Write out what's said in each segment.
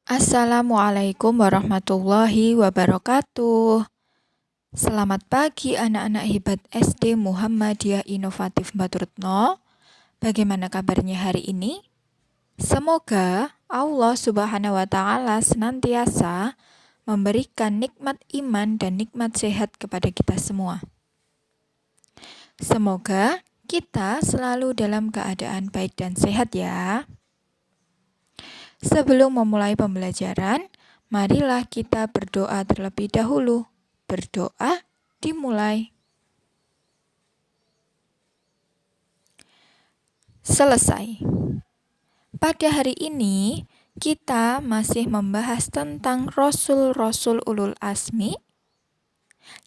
Assalamualaikum warahmatullahi wabarakatuh. Selamat pagi anak-anak hebat SD Muhammadiyah Inovatif Baturutno. Bagaimana kabarnya hari ini? Semoga Allah Subhanahu wa Ta'ala senantiasa memberikan nikmat iman dan nikmat sehat kepada kita semua. Semoga kita selalu dalam keadaan baik dan sehat ya. Sebelum memulai pembelajaran, marilah kita berdoa terlebih dahulu. Berdoa dimulai. Selesai. Pada hari ini, kita masih membahas tentang Rasul-Rasul Ulul Azmi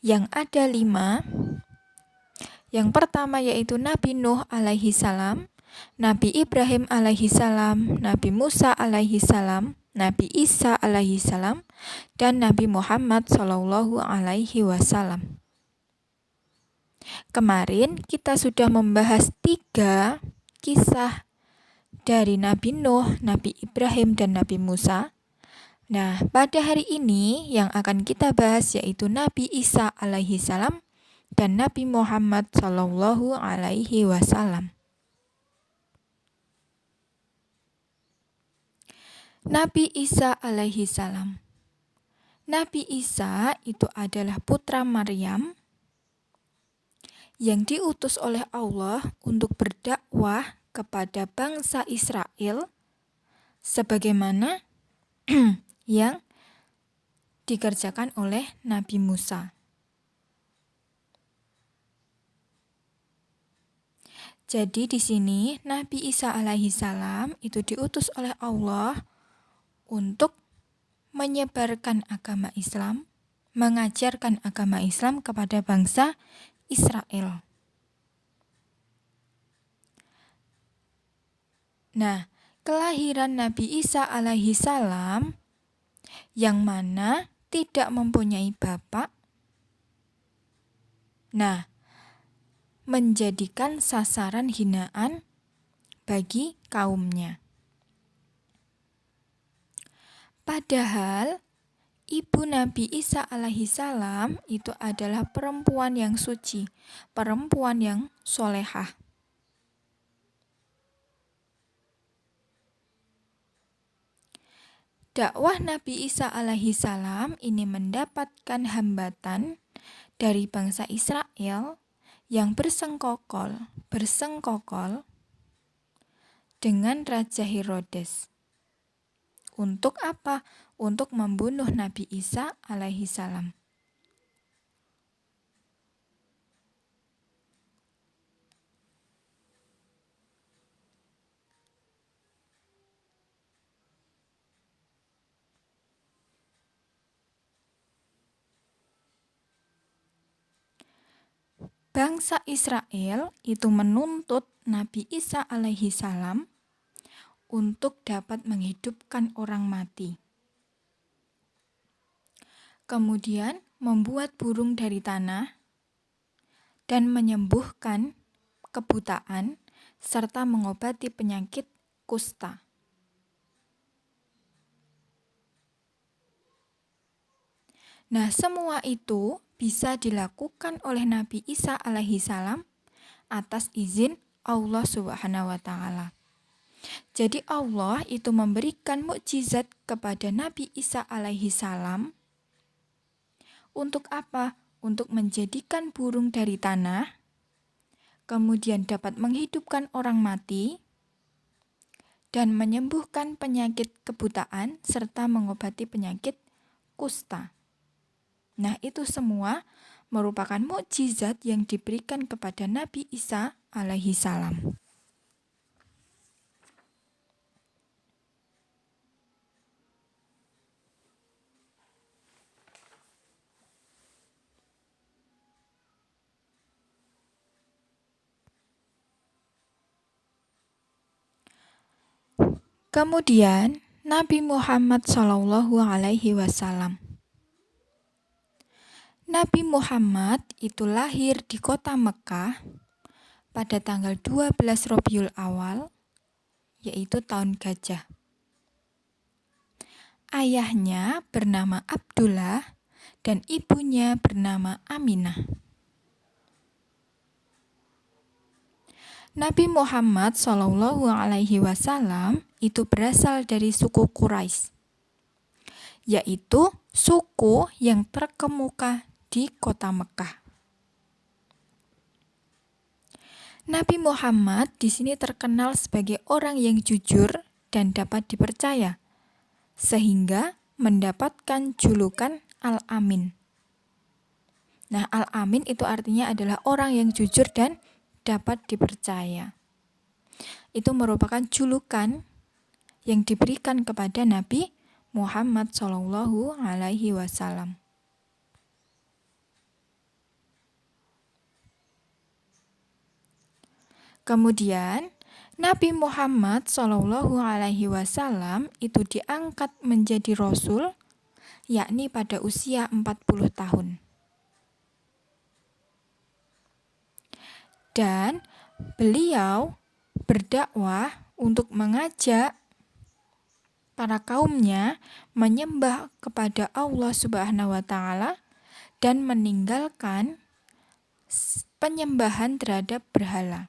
yang ada 5. Yang pertama yaitu Nabi Nuh alaihi salam, Nabi Ibrahim alaihi salam, Nabi Musa alaihi salam, Nabi Isa alaihi salam, dan Nabi Muhammad sallallahu alaihi wasallam. Kemarin kita sudah membahas 3 kisah dari Nabi Nuh, Nabi Ibrahim, dan Nabi Musa. Nah, pada hari ini yang akan kita bahas yaitu Nabi Isa alaihi salam dan Nabi Muhammad sallallahu alaihi wasallam. Nabi Isa alaihi salam. Nabi Isa itu adalah putra Maryam yang diutus oleh Allah untuk berdakwah kepada bangsa Israel sebagaimana yang dikerjakan oleh Nabi Musa. Jadi di sini Nabi Isa alaihi salam itu diutus oleh Allah untuk menyebarkan agama Islam, mengajarkan agama Islam kepada bangsa Israel. Nah, kelahiran Nabi Isa alaihi salam yang mana tidak mempunyai bapak, menjadikan sasaran hinaan bagi kaumnya. Padahal ibu Nabi Isa alaihi salam itu adalah perempuan yang suci, perempuan yang solehah. Dakwah Nabi Isa alaihi salam ini mendapatkan hambatan dari bangsa Israel yang bersengkokol dengan Raja Herodes. Untuk apa? Untuk membunuh Nabi Isa alaihi salam. Bangsa Israel itu menuntut Nabi Isa alaihi salam untuk dapat menghidupkan orang mati. Kemudian membuat burung dari tanah dan menyembuhkan kebutaan serta mengobati penyakit kusta. Nah, semua itu bisa dilakukan oleh Nabi Isa alaihi salam atas izin Allah Subhanahu wa Ta'ala. Jadi Allah itu memberikan mukjizat kepada Nabi Isa alaihi salam untuk apa? Untuk menjadikan burung dari tanah, kemudian dapat menghidupkan orang mati, dan menyembuhkan penyakit kebutaan serta mengobati penyakit kusta. Nah, itu semua merupakan mukjizat yang diberikan kepada Nabi Isa alaihi salam. Kemudian Nabi Muhammad sallallahu alaihi wasallam. Nabi Muhammad itu lahir di kota Mekah pada tanggal 12 Rabiul Awal, yaitu tahun gajah. Ayahnya bernama Abdullah dan ibunya bernama Aminah. Nabi Muhammad SAW itu berasal dari suku Quraisy, yaitu suku yang terkemuka di kota Mekah. Nabi Muhammad di sini terkenal sebagai orang yang jujur dan dapat dipercaya, sehingga mendapatkan julukan Al-Amin. Nah, Al-Amin itu artinya adalah orang yang jujur dan dapat dipercaya. Itu merupakan julukan yang diberikan kepada Nabi Muhammad SAW. Kemudian Nabi Muhammad SAW itu diangkat menjadi Rasul, yakni pada usia 40 tahun. Dan beliau berdakwah untuk mengajak para kaumnya menyembah kepada Allah Subhanahu wa Ta'ala dan meninggalkan penyembahan terhadap berhala.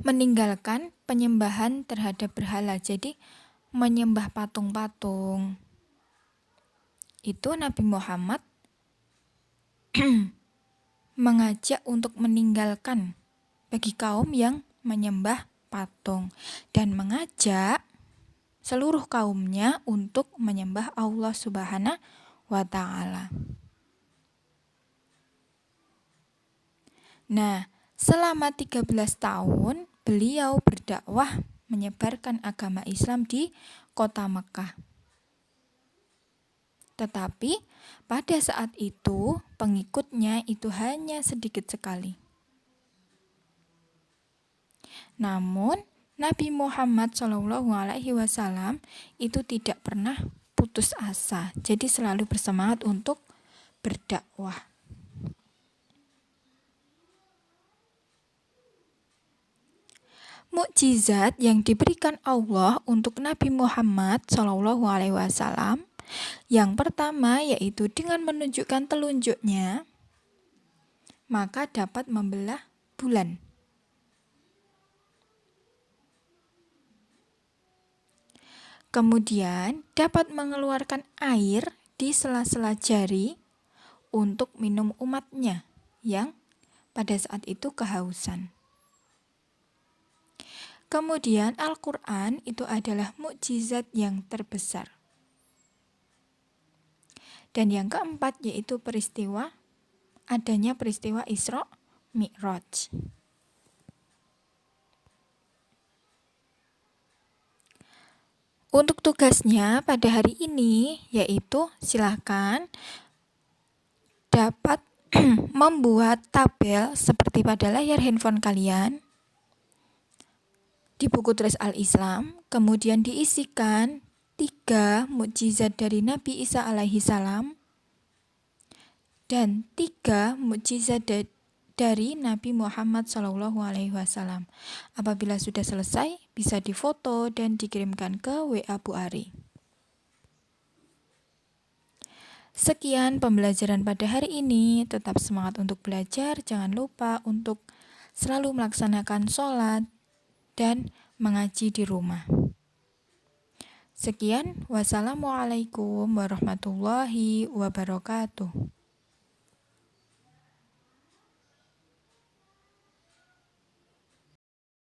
Meninggalkan penyembahan terhadap berhala, jadi menyembah patung-patung. Itu Nabi Muhammad mengajak untuk meninggalkan bagi kaum yang menyembah patung dan mengajak seluruh kaumnya untuk menyembah Allah Subhanahu wa Ta'ala. Nah, selama 13 tahun beliau berdakwah menyebarkan agama Islam di kota Mekah. Tetapi pada saat itu pengikutnya itu hanya sedikit sekali. Namun Nabi Muhammad SAW itu tidak pernah putus asa, jadi selalu bersemangat untuk berdakwah. Mukjizat yang diberikan Allah untuk Nabi Muhammad SAW yang pertama yaitu dengan menunjukkan telunjuknya, maka dapat membelah bulan. Kemudian dapat mengeluarkan air di sela-sela jari untuk minum umatnya yang pada saat itu kehausan. Kemudian Al-Quran itu adalah mukjizat yang terbesar. Dan yang keempat yaitu adanya peristiwa Isra Mi'raj. Untuk tugasnya pada hari ini yaitu silakan dapat membuat tabel seperti pada layar handphone kalian di buku tulis Al-Islam, kemudian diisikan 3 mukjizat dari Nabi Isa alaihi salam dan 3 mukjizat dari Nabi Muhammad SAW. Apabila sudah selesai, bisa difoto dan dikirimkan ke WA Bu Ari. Sekian pembelajaran pada hari ini. Tetap semangat untuk belajar. Jangan lupa untuk selalu melaksanakan sholat dan mengaji di rumah. Sekian, wassalamualaikum warahmatullahi wabarakatuh.